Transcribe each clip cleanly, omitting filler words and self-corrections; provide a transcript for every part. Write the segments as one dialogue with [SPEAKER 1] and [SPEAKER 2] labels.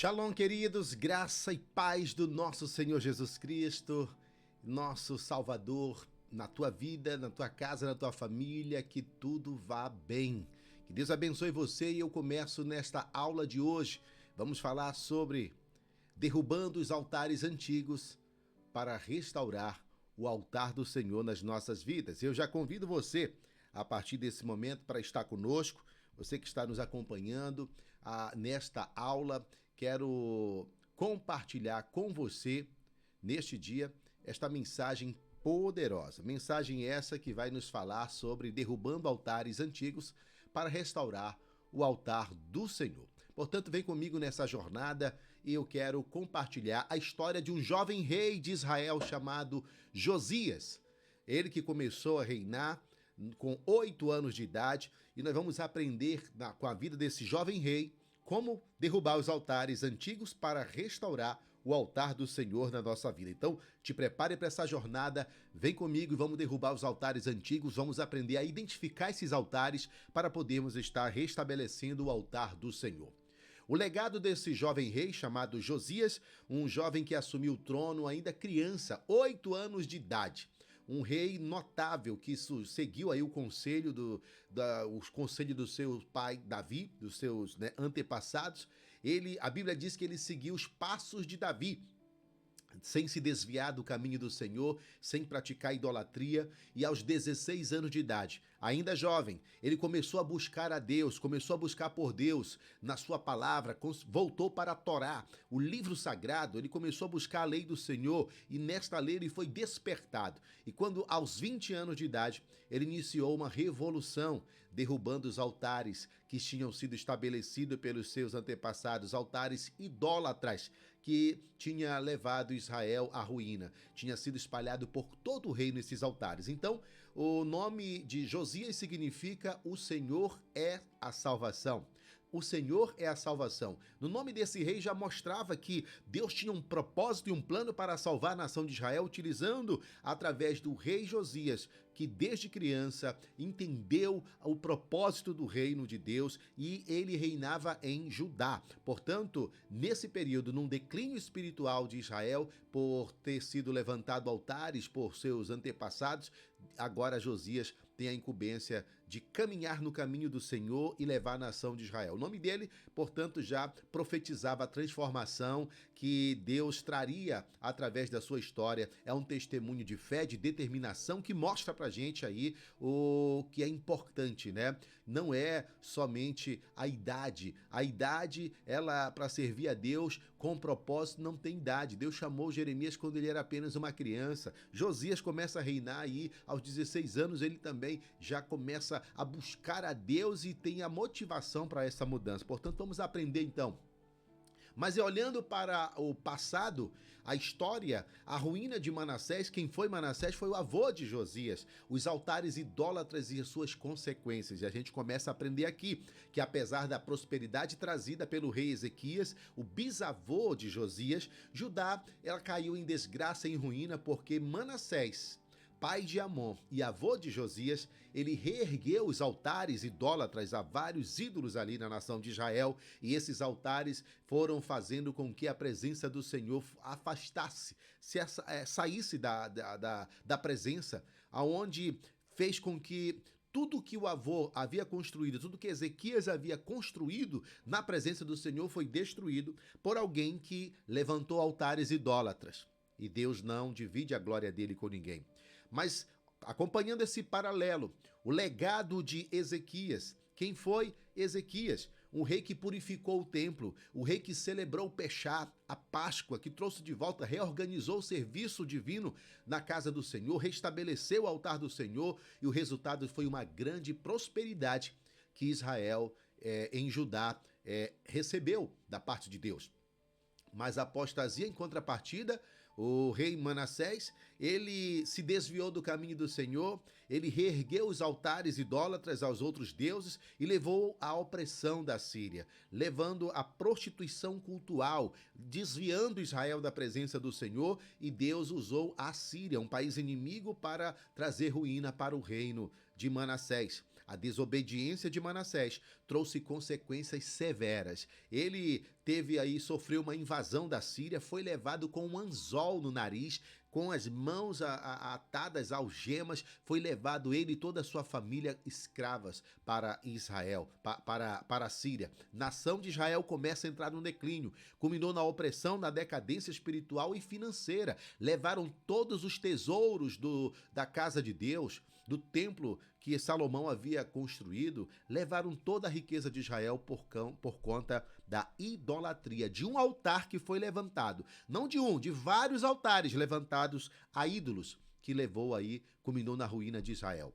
[SPEAKER 1] Shalom, queridos, graça e paz do nosso Senhor Jesus Cristo, nosso Salvador, na tua vida, na tua casa, na tua família, que tudo vá bem. Que Deus abençoe você e eu começo nesta aula de hoje. Vamos falar sobre derrubando os altares antigos para restaurar o altar do Senhor nas nossas vidas. Eu já convido você, a partir desse momento, para estar conosco. Você que está nos acompanhando nesta aula, quero compartilhar com você, neste dia, esta mensagem poderosa. Mensagem essa que vai nos falar sobre derrubando altares antigos para restaurar o altar do Senhor. Portanto, vem comigo nessa jornada e eu quero compartilhar a história de um jovem rei de Israel chamado Josias. Ele que começou a reinar com 8 anos de idade, e nós vamos aprender com a vida desse jovem rei como derrubar os altares antigos para restaurar o altar do Senhor na nossa vida. Então, te prepare para essa jornada, vem comigo e vamos derrubar os altares antigos, vamos aprender a identificar esses altares para podermos estar restabelecendo o altar do Senhor. O legado desse jovem rei chamado Josias, um jovem que assumiu o trono ainda criança, 8 anos de idade. Um rei notável que seguiu aí o conselho do seu pai Davi, dos seus antepassados. A Bíblia diz que ele seguiu os passos de Davi, sem se desviar do caminho do Senhor, sem praticar idolatria, e aos 16 anos de idade, ainda jovem, ele começou a buscar a Deus, começou a buscar por Deus na sua palavra, voltou para a Torá, o livro sagrado, ele começou a buscar a lei do Senhor, e nesta lei ele foi despertado. E quando aos 20 anos de idade, ele iniciou uma revolução, derrubando os altares que tinham sido estabelecidos pelos seus antepassados, altares idólatras, que tinha levado Israel à ruína. Tinha sido espalhado por todo o reino esses altares. Então, o nome de Josias significa o Senhor é a salvação. O Senhor é a salvação. No nome desse rei já mostrava que Deus tinha um propósito e um plano para salvar a nação de Israel, utilizando através do rei Josias, que desde criança entendeu o propósito do reino de Deus e ele reinava em Judá. Portanto, nesse período, num declínio espiritual de Israel, por ter sido levantado altares por seus antepassados, agora Josias tem a incumbência de caminhar no caminho do Senhor e levar a nação de Israel. O nome dele, portanto, já profetizava a transformação que Deus traria através da sua história. É um testemunho de fé, de determinação, que mostra pra gente aí o que é importante, né? Não é somente a idade. A idade, ela, para servir a Deus com propósito, não tem idade. Deus chamou Jeremias quando ele era apenas uma criança. Josias começa a reinar aí aos 16 anos, ele também já começa a buscar a Deus e tem a motivação para essa mudança. Portanto, vamos aprender então. Mas olhando para o passado, a história, a ruína de Manassés, quem foi Manassés foi o avô de Josias, os altares idólatras e as suas consequências. E a gente começa a aprender aqui que apesar da prosperidade trazida pelo rei Ezequias, o bisavô de Josias, Judá, ela caiu em desgraça e em ruína porque Manassés, pai de Amon e avô de Josias, ele reergueu os altares idólatras a vários ídolos ali na nação de Israel, e esses altares foram fazendo com que a presença do Senhor afastasse, saísse da presença, aonde fez com que tudo que o avô havia construído, tudo que Ezequias havia construído na presença do Senhor foi destruído por alguém que levantou altares idólatras. E Deus não divide a glória dele com ninguém. Mas, acompanhando esse paralelo, o legado de Ezequias. Quem foi Ezequias? Um rei que purificou o templo, o rei que celebrou o Peshá, a Páscoa, que trouxe de volta, reorganizou o serviço divino na casa do Senhor, restabeleceu o altar do Senhor, e o resultado foi uma grande prosperidade que Israel, em Judá, recebeu da parte de Deus. Mas a apostasia, em contrapartida, o rei Manassés, ele se desviou do caminho do Senhor, ele reergueu os altares idólatras aos outros deuses e levou à opressão da Síria, levando à prostituição cultural, desviando Israel da presença do Senhor, e Deus usou a Síria, um país inimigo, para trazer ruína para o reino de Manassés. A desobediência de Manassés trouxe consequências severas. Ele sofreu uma invasão da Síria, foi levado com um anzol no nariz, com as mãos atadas algemas, foi levado ele e toda a sua família escravas para Israel, para a Síria. Nação de Israel começa a entrar no declínio, culminou na opressão, na decadência espiritual e financeira. Levaram todos os tesouros da casa de Deus, do templo que Salomão havia construído, levaram toda a riqueza de Israel por conta da idolatria, de um altar que foi levantado, não de um, de vários altares levantados a ídolos, que culminou na ruína de Israel.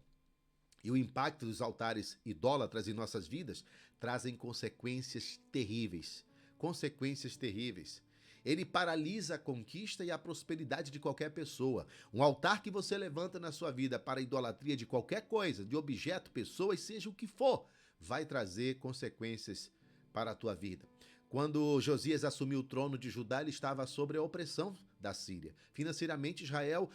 [SPEAKER 1] E o impacto dos altares idólatras em nossas vidas trazem consequências terríveis. Consequências terríveis. Ele paralisa a conquista e a prosperidade de qualquer pessoa. Um altar que você levanta na sua vida para a idolatria de qualquer coisa, de objeto, pessoas, seja o que for, vai trazer consequências para a tua vida. Quando Josias assumiu o trono de Judá, ele estava sob a opressão da Síria. Financeiramente,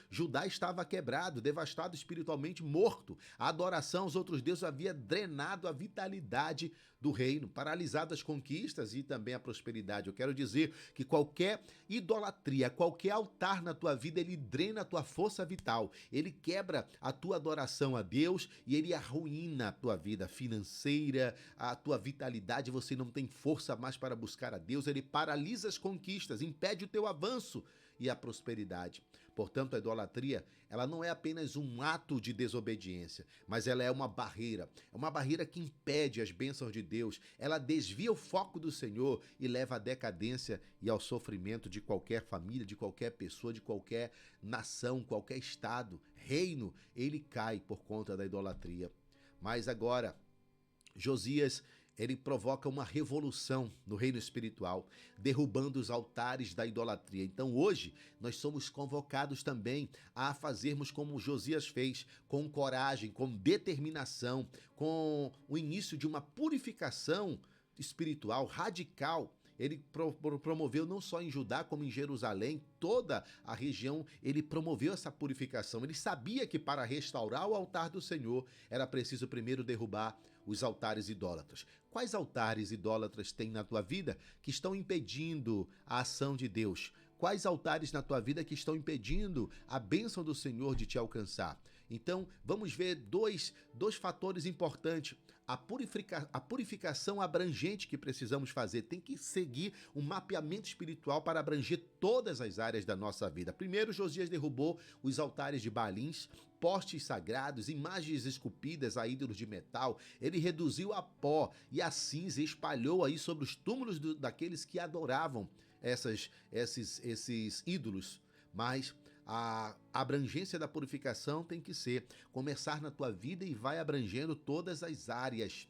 [SPEAKER 1] Judá estava quebrado, devastado espiritualmente, morto. A adoração aos outros deuses havia drenado a vitalidade do reino, paralisado as conquistas e também a prosperidade. Eu quero dizer que qualquer idolatria, qualquer altar na tua vida, ele drena a tua força vital, ele quebra a tua adoração a Deus e ele arruína a tua vida financeira, a tua vitalidade, você não tem força mais para buscar a Deus, ele paralisa as conquistas, impede o teu avanço e a prosperidade. Portanto, a idolatria, ela não é apenas um ato de desobediência, mas ela é uma barreira que impede as bênçãos de Deus, ela desvia o foco do Senhor e leva à decadência e ao sofrimento de qualquer família, de qualquer pessoa, de qualquer nação, qualquer estado, reino, ele cai por conta da idolatria. Mas agora, Josias, ele provoca uma revolução no reino espiritual, derrubando os altares da idolatria. Então hoje nós somos convocados também a fazermos como Josias fez, com coragem, com determinação, com o início de uma purificação espiritual radical. Ele promoveu não só em Judá, como em Jerusalém, toda a região, ele promoveu essa purificação. Ele sabia que para restaurar o altar do Senhor era preciso primeiro derrubar os altares idólatras. Quais altares idólatras tem na tua vida que estão impedindo a ação de Deus? Quais altares na tua vida que estão impedindo a bênção do Senhor de te alcançar? Então, vamos ver dois fatores importantes. A purificação abrangente que precisamos fazer tem que seguir um mapeamento espiritual para abranger todas as áreas da nossa vida. Primeiro, Josias derrubou os altares de Baalins, postes sagrados, imagens esculpidas a ídolos de metal. Ele reduziu a pó e a cinza e espalhou aí sobre os túmulos daqueles que adoravam esses ídolos. Mas a abrangência da purificação tem que começar na tua vida e vai abrangendo todas as áreas.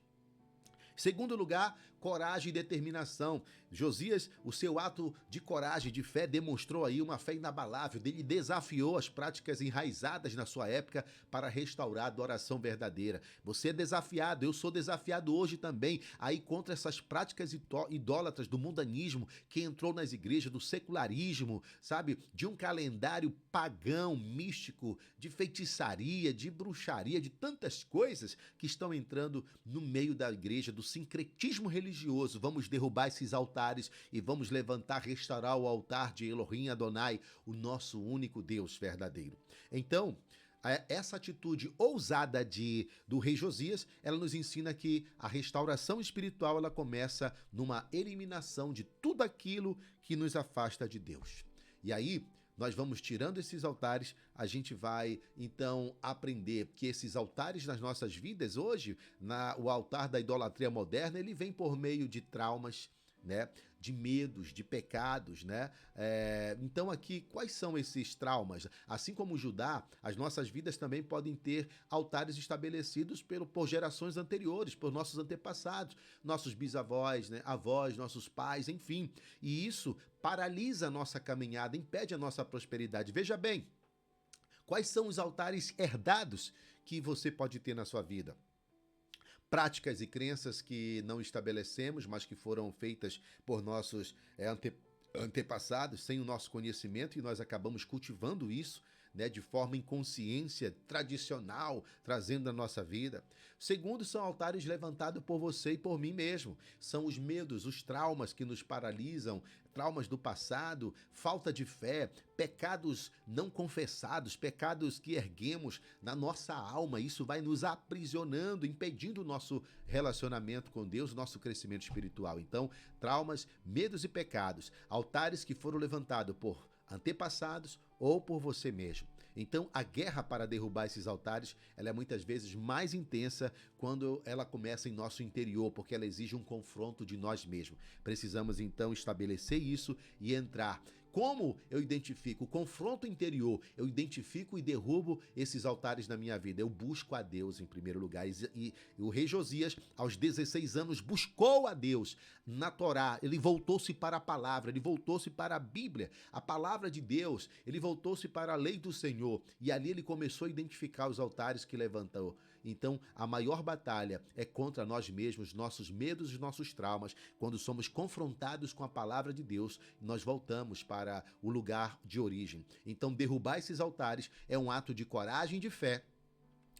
[SPEAKER 1] Segundo lugar, coragem e determinação. Josias, o seu ato de coragem, de fé, demonstrou aí uma fé inabalável. Ele desafiou as práticas enraizadas na sua época para restaurar a adoração verdadeira. Você é desafiado, eu sou desafiado hoje também aí contra essas práticas idólatras do mundanismo que entrou nas igrejas, do secularismo, sabe? De um calendário pagão, místico, de feitiçaria, de bruxaria, de tantas coisas que estão entrando no meio da igreja, do sincretismo religioso. Vamos derrubar esses altares e vamos restaurar o altar de Elohim Adonai, o nosso único Deus verdadeiro. Então, essa atitude ousada do rei Josias, ela nos ensina que a restauração espiritual ela começa numa eliminação de tudo aquilo que nos afasta de Deus. E aí, nós vamos tirando esses altares, a gente vai, então, aprender que esses altares nas nossas vidas, hoje, o altar da idolatria moderna, ele vem por meio de traumas, né? De medos, de pecados, né? Então aqui, quais são esses traumas? Assim como Judá, as nossas vidas também podem ter altares estabelecidos por gerações anteriores, por nossos antepassados, nossos bisavós, né? Avós, nossos pais, enfim. E isso paralisa a nossa caminhada, impede a nossa prosperidade. Veja bem, quais são os altares herdados que você pode ter na sua vida? Práticas e crenças que não estabelecemos, mas que foram feitas por nossos antepassados, sem o nosso conhecimento, e nós acabamos cultivando isso né, de forma inconsciência, tradicional, trazendo na nossa vida. Segundo, são altares levantados por você e por mim mesmo. São os medos, os traumas que nos paralisam, traumas do passado, falta de fé, pecados não confessados, pecados que erguemos na nossa alma. Isso vai nos aprisionando, impedindo o nosso relacionamento com Deus, nosso crescimento espiritual. Então, traumas, medos e pecados, altares que foram levantados por antepassados ou por você mesmo. Então, a guerra para derrubar esses altares, ela é muitas vezes mais intensa quando ela começa em nosso interior, porque ela exige um confronto de nós mesmos. Precisamos, então, estabelecer isso e entrar. Como eu identifico o confronto interior? Eu identifico e derrubo esses altares na minha vida. Eu busco a Deus em primeiro lugar. E o rei Josias, aos 16 anos, buscou a Deus na Torá. Ele voltou-se para a palavra, ele voltou-se para a Bíblia, a palavra de Deus. Ele voltou-se para a lei do Senhor. E ali ele começou a identificar os altares que levantou. Então, a maior batalha é contra nós mesmos, nossos medos e nossos traumas. Quando somos confrontados com a palavra de Deus, nós voltamos para o lugar de origem. Então, derrubar esses altares é um ato de coragem e de fé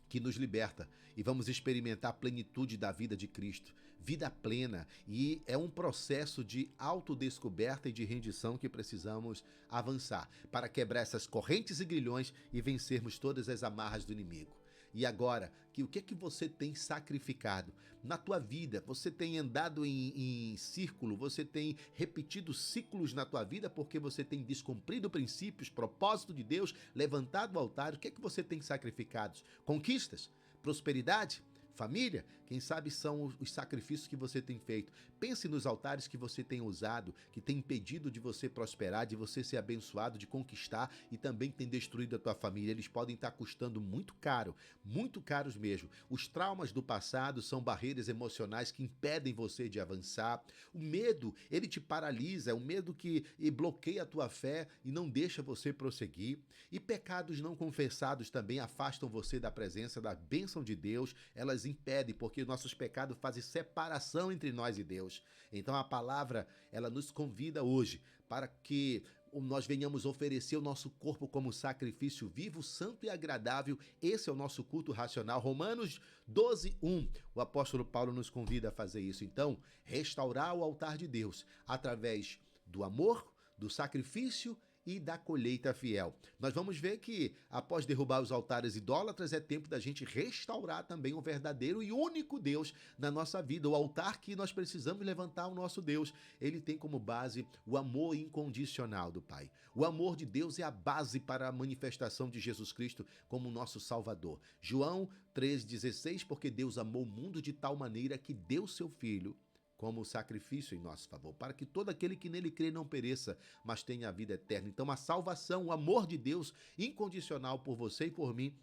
[SPEAKER 1] que nos liberta e vamos experimentar a plenitude da vida de Cristo, vida plena, e é um processo de autodescoberta e de rendição que precisamos avançar para quebrar essas correntes e grilhões e vencermos todas as amarras do inimigo. E agora, o que é que você tem sacrificado na tua vida? Você tem andado em círculo, você tem repetido ciclos na tua vida porque você tem descumprido princípios, propósito de Deus, levantado o altar. O que é que você tem sacrificado? Conquistas? Prosperidade? Família? Quem sabe são os sacrifícios que você tem feito. Pense nos altares que você tem usado, que tem impedido de você prosperar, de você ser abençoado, de conquistar e também tem destruído a tua família. Eles podem estar custando muito caro, muito caros mesmo. Os traumas do passado são barreiras emocionais que impedem você de avançar. O medo, ele te paralisa, é um medo que bloqueia a tua fé e não deixa você prosseguir. E pecados não confessados também afastam você da presença, da bênção de Deus. Elas impedem, porque nossos pecados fazem separação entre nós e Deus. Então a palavra, ela nos convida hoje para que nós venhamos oferecer o nosso corpo como sacrifício vivo, santo e agradável. Esse é o nosso culto racional. Romanos 12:1. O apóstolo Paulo nos convida a fazer isso. Então, restaurar o altar de Deus através do amor, do sacrifício e da colheita fiel. Nós vamos ver que, após derrubar os altares idólatras, é tempo da gente restaurar também o verdadeiro e único Deus na nossa vida. O altar que nós precisamos levantar ao nosso Deus, ele tem como base o amor incondicional do Pai. O amor de Deus é a base para a manifestação de Jesus Cristo como nosso Salvador. João 3,16, porque Deus amou o mundo de tal maneira que deu seu Filho como sacrifício em nosso favor, para que todo aquele que nele crê não pereça, mas tenha a vida eterna. Então a salvação, o amor de Deus incondicional por você e por mim,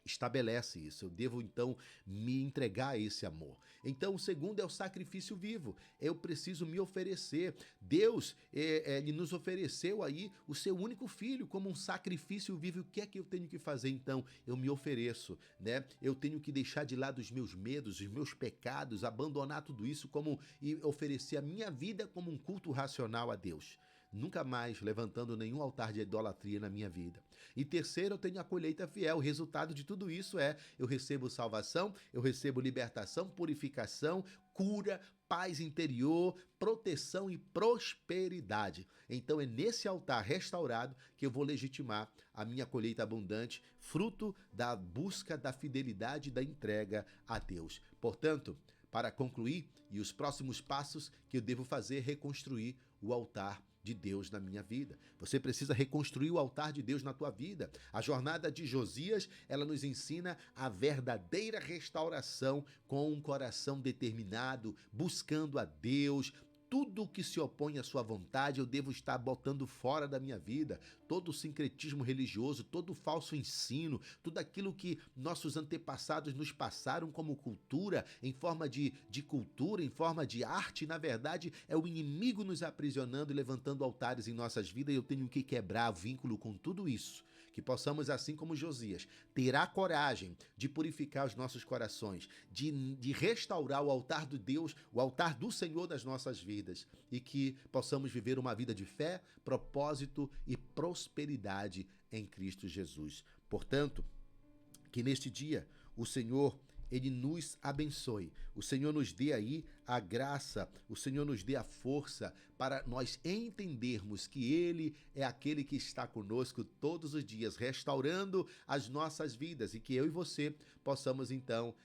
[SPEAKER 1] estabelece isso. Eu devo então me entregar a esse amor. Então o segundo é o sacrifício vivo. Eu preciso me oferecer. Deus ele nos ofereceu aí o seu único filho como um sacrifício vivo. O que é que eu tenho que fazer então? Eu me ofereço, né? Eu tenho que deixar de lado os meus medos, os meus pecados, abandonar tudo isso e oferecer a minha vida como um culto racional a Deus. Nunca mais levantando nenhum altar de idolatria na minha vida. E terceiro, eu tenho a colheita fiel. O resultado de tudo isso é: eu recebo salvação, eu recebo libertação, purificação, cura, paz interior, proteção e prosperidade. Então é nesse altar restaurado que eu vou legitimar a minha colheita abundante, fruto da busca da fidelidade e da entrega a Deus. Portanto, para concluir, e os próximos passos que eu devo fazer é reconstruir o altar de Deus na minha vida. Você precisa reconstruir o altar de Deus na tua vida. A jornada de Josias, ela nos ensina a verdadeira restauração com um coração determinado, buscando a Deus. Tudo que se opõe à sua vontade, eu devo estar botando fora da minha vida. Todo o sincretismo religioso, todo o falso ensino, tudo aquilo que nossos antepassados nos passaram como cultura, em forma de cultura, em forma de arte, na verdade, é o inimigo nos aprisionando e levantando altares em nossas vidas, e eu tenho que quebrar vínculo com tudo isso. que possamos, assim como Josias, ter a coragem de purificar os nossos corações, de restaurar o altar do Deus, o altar do Senhor das nossas vidas, e que possamos viver uma vida de fé, propósito e prosperidade em Cristo Jesus. Portanto, que neste dia o Senhor, Ele nos abençoe. O Senhor nos dê aí a graça, o Senhor nos dê a força para nós entendermos que Ele é aquele que está conosco todos os dias, restaurando as nossas vidas, e que eu e você possamos então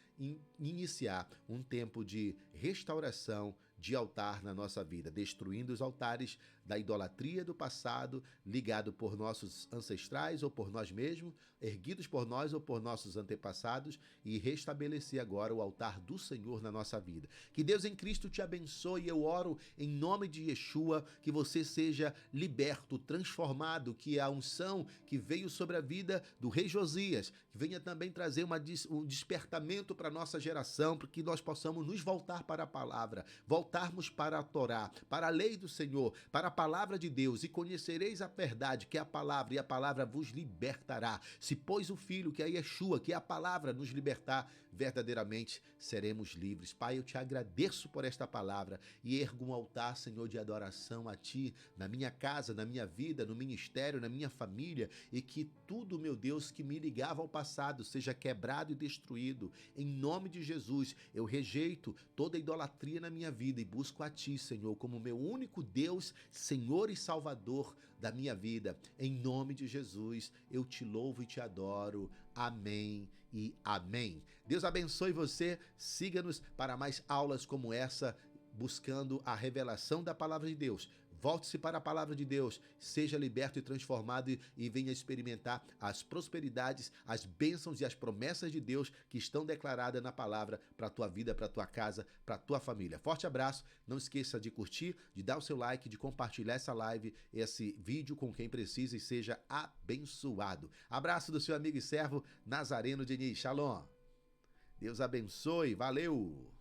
[SPEAKER 1] iniciar um tempo de restauração de altar na nossa vida, destruindo os altares da idolatria do passado, ligado por nossos ancestrais ou por nós mesmos, erguidos por nós ou por nossos antepassados, e restabelecer agora o altar do Senhor na nossa vida. Que Deus em Cristo te abençoe. Eu oro em nome de Yeshua, que você seja liberto, transformado, que a unção que veio sobre a vida do rei Josias, que venha também trazer um despertamento para a nossa geração, para que nós possamos nos voltar para a palavra, voltarmos para a Torá, para a lei do Senhor, para a palavra de Deus, e conhecereis a verdade, que é a palavra, e a palavra vos libertará. Se pois o Filho, que é Yeshua, que é a palavra, nos libertar, verdadeiramente seremos livres. Pai, eu te agradeço por esta palavra e ergo um altar, Senhor, de adoração a Ti, na minha casa, na minha vida, no ministério, na minha família, e que tudo, meu Deus, que me ligava ao passado seja quebrado e destruído. Em nome de Jesus, eu rejeito toda idolatria na minha vida e busco a Ti, Senhor, como meu único Deus, Senhor e Salvador da minha vida. Em nome de Jesus, eu te louvo e te adoro. Amém e amém. Deus abençoe você. Siga-nos para mais aulas como essa, buscando a revelação da palavra de Deus. Volte-se para a palavra de Deus, seja liberto e transformado, e venha experimentar as prosperidades, as bênçãos e as promessas de Deus que estão declaradas na palavra para a tua vida, para a tua casa, para a tua família. Forte abraço, não esqueça de curtir, de dar o seu like, de compartilhar essa live, esse vídeo com quem precisa, e seja abençoado. Abraço do seu amigo e servo Nazareno Diniz. Shalom. Deus abençoe, valeu!